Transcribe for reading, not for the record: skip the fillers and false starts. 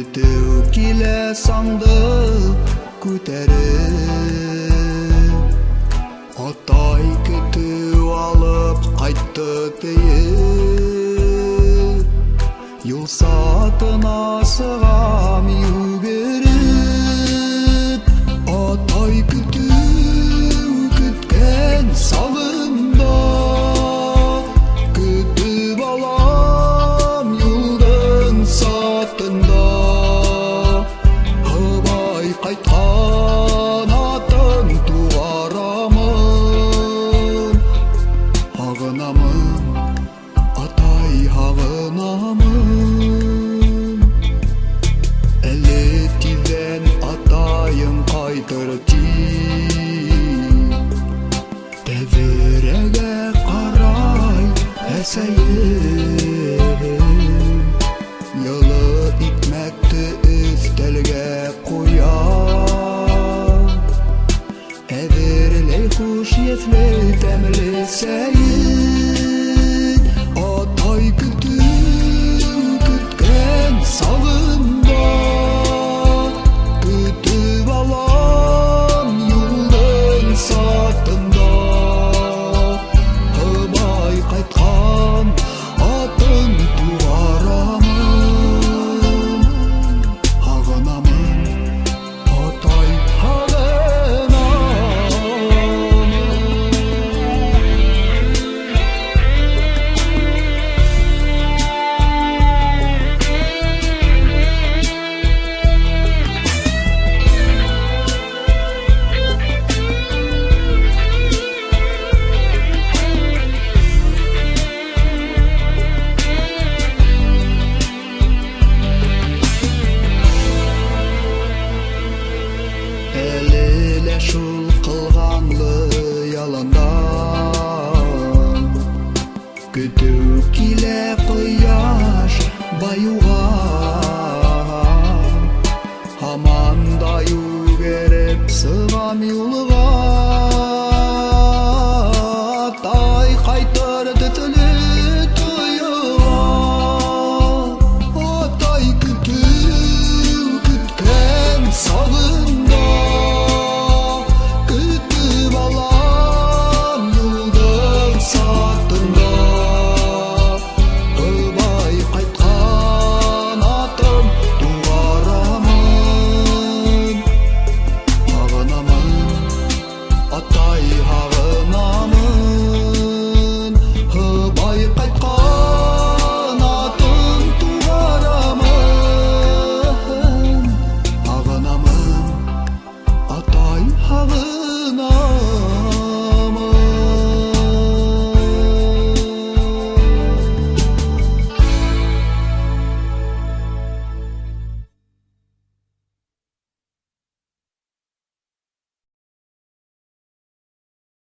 Күтүү киле саңды көтөрүп, атай күтүү алып кайтты дейip, юл саатына сыгам югерip, атай күтүү күткөн сагында, күтүп алам юлдун саатында. Кайткан атын тугарамын, агынамын, атай агынамын. Эле тизден атайын кайтырып тезиреге карай эсейим, йылы икмекти үстелге коям, эдерлей хуш если тәмле сәйит, атай күтүү күткөн сагында, күтүп алам юлдун саатында. Кыбай кайткан атын тугарамын, агынамын, атай агынамын. Эле шул кылганлы яландан, күтүү киле кояш баюган, аман да югерip сыгам юлы